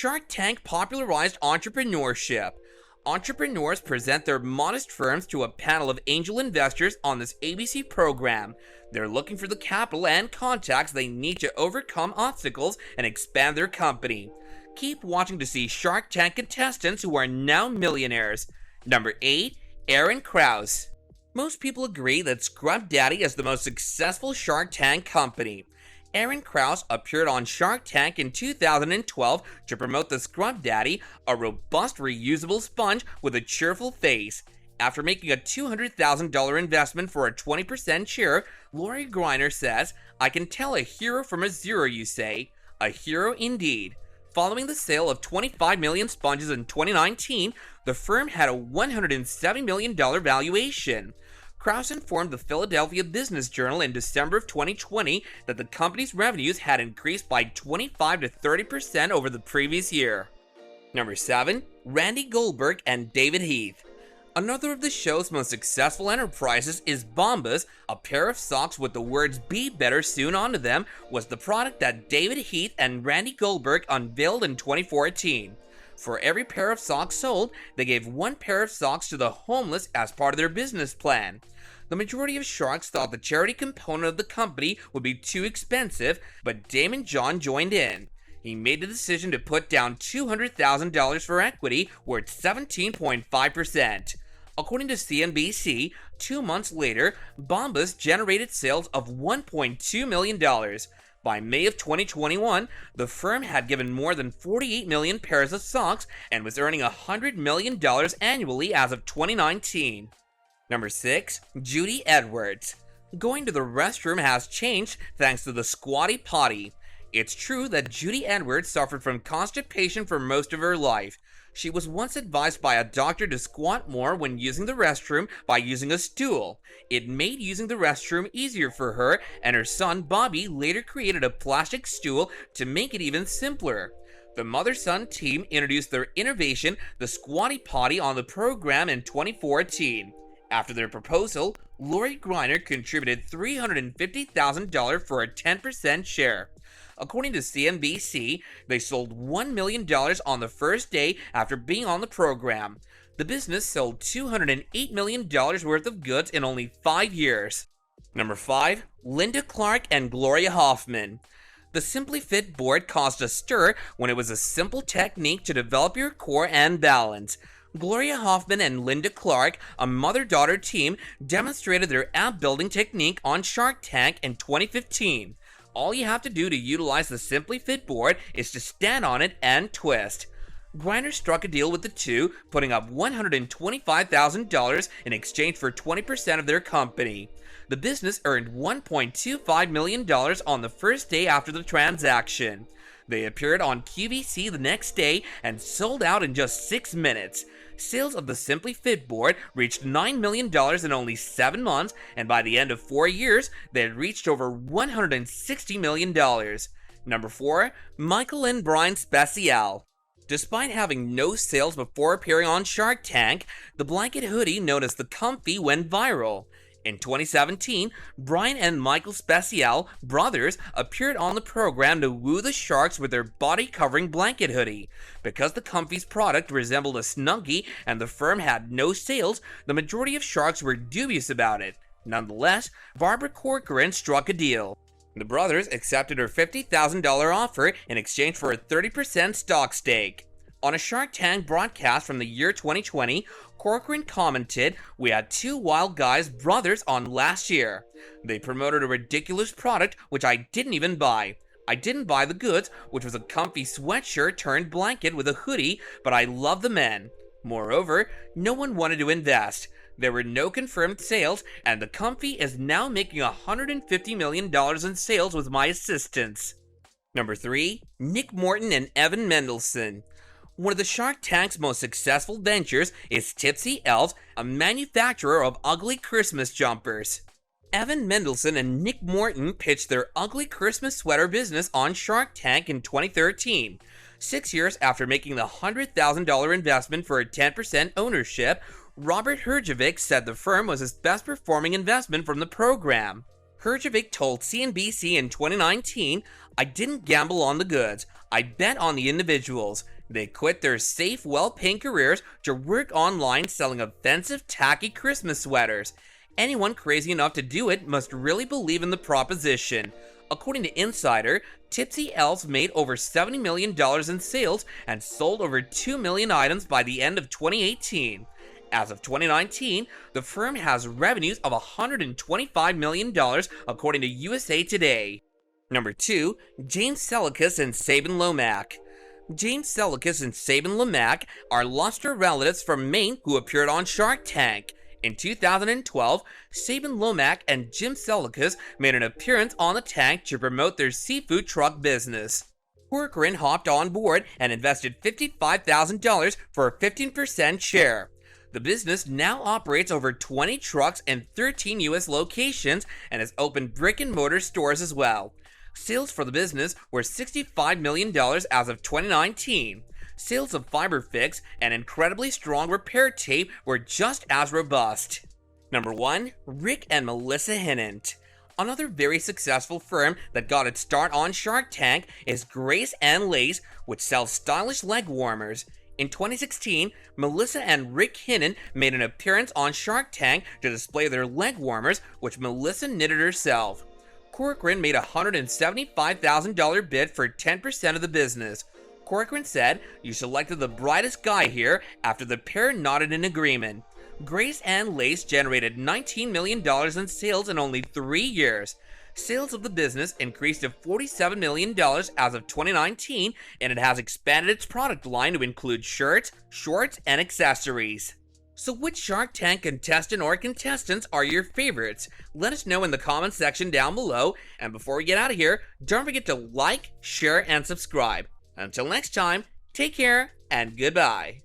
Shark Tank popularized entrepreneurship. Entrepreneurs present their modest firms to a panel of angel investors on this ABC program. They're looking for the capital and contacts they need to overcome obstacles and expand their company. Keep watching to see Shark Tank contestants who are now millionaires. Number 8. Aaron Krauss. Most people agree that Scrub Daddy is the most successful Shark Tank company. Aaron Krauss appeared on Shark Tank in 2012 to promote the Scrub Daddy, a robust reusable sponge with a cheerful face. After making a $200,000 investment for a 20% share, Lori Greiner says, "I can tell a hero from a zero, you say. A hero indeed." Following the sale of 25 million sponges in 2019, the firm had a $170 million valuation. Krauss informed the Philadelphia Business Journal in December of 2020 that the company's revenues had increased by 25 to 30% over the previous year. Number 7. Randy Goldberg and David Heath. Another of the show's most successful enterprises is Bombas. A pair of socks with the words "Be Better" sewn onto them was the product that David Heath and Randy Goldberg unveiled in 2014. For every pair of socks sold, they gave one pair of socks to the homeless as part of their business plan. The majority of sharks thought the charity component of the company would be too expensive, but Damon John joined in. He made the decision to put down $200,000 for equity, worth 17.5%. According to CNBC, 2 months later, Bombas generated sales of $1.2 million. By May of 2021, the firm had given more than 48 million pairs of socks and was earning $100 million annually as of 2019. Number 6. Judy Edwards. Going to the restroom has changed thanks to the squatty potty. It's true that Judy Edwards suffered from constipation for most of her life. She was once advised by a doctor to squat more when using the restroom by using a stool. It made using the restroom easier for her, and her son Bobby later created a plastic stool to make it even simpler. The mother-son team introduced their innovation, the squatty potty, on the program in 2014. After their proposal, Lori Greiner contributed $350,000 for a 10% share. According to CNBC, they sold $1 million on the first day after being on the program. The business sold $208 million worth of goods in only 5 years. Number 5. Linda Clark and Gloria Hoffman. The Simply Fit board caused a stir when it was a simple technique to develop your core and balance. Gloria Hoffman and Linda Clark, a mother-daughter team, demonstrated their ab-building technique on Shark Tank in 2015. All you have to do to utilize the Simply Fit board is to stand on it and twist. Greiner struck a deal with the two, putting up $125,000 in exchange for 20% of their company. The business earned $1.25 million on the first day after the transaction. They appeared on QVC the next day and sold out in just 6 minutes. Sales of the Simply Fit board reached $9 million in only 7 months, and by the end of 4 years, they had reached over $160 million. Number 4. Michael and Brian Speciale. Despite having no sales before appearing on Shark Tank, the blanket hoodie known as the Comfy went viral. In 2017, Brian and Michael Speciale, brothers, appeared on the program to woo the sharks with their body-covering blanket hoodie. Because the Comfy's product resembled a Snuggie and the firm had no sales, the majority of sharks were dubious about it. Nonetheless, Barbara Corcoran struck a deal. The brothers accepted her $50,000 offer in exchange for a 30% stock stake. On a Shark Tank broadcast from the year 2020, Corcoran commented, "We had 2 wild guys, brothers, on last year. They promoted a ridiculous product which I didn't even buy. I didn't buy the goods, which was a comfy sweatshirt turned blanket with a hoodie, but I love the men. Moreover, no one wanted to invest. There were no confirmed sales, and the Comfy is now making $150 million in sales with my assistance." Number 3. Nick Morton and Evan Mendelsohn. One of the Shark Tank's most successful ventures is Tipsy Elves, a manufacturer of ugly Christmas jumpers. Evan Mendelsohn and Nick Morton pitched their ugly Christmas sweater business on Shark Tank in 2013. 6 years after making the $100,000 investment for a 10% ownership, Robert Herjavec said the firm was his best performing investment from the program. Herjavec told CNBC in 2019, "I didn't gamble on the goods. I bet on the individuals. They quit their safe, well-paying careers to work online selling offensive, tacky Christmas sweaters. Anyone crazy enough to do it must really believe in the proposition." According to Insider, Tipsy Elves made over $70 million in sales and sold over 2 million items by the end of 2018. As of 2019, the firm has revenues of $125 million, according to USA Today. Number 2, James Selicus and Savin Lamack. James Selicus and Savin Lamack are luster relatives from Maine who appeared on Shark Tank. In 2012, Savin Lamack and Jim Selicus made an appearance on the tank to promote their seafood truck business. Corcoran hopped on board and invested $55,000 for a 15% share. The business now operates over 20 trucks in 13 U.S. locations and has opened brick-and-mortar stores as well. Sales for the business were $65 million as of 2019. Sales of FiberFix and incredibly strong repair tape were just as robust. Number 1, Rick and Melissa Hinnant. Another very successful firm that got its start on Shark Tank is Grace and Lace, which sells stylish leg warmers. In 2016, Melissa and Rick Hinnant made an appearance on Shark Tank to display their leg warmers, which Melissa knitted herself. Corcoran made a $175,000 bid for 10% of the business. Corcoran said, "You selected the brightest guy here," after the pair nodded in agreement. Grace and Lace generated $19 million in sales in only 3 years. Sales of the business increased to $47 million as of 2019, and it has expanded its product line to include shirts, shorts, and accessories. So which Shark Tank contestant or contestants are your favorites? Let us know in the comments section down below, and before we get out of here, don't forget to like, share, and subscribe. Until next time, take care and goodbye.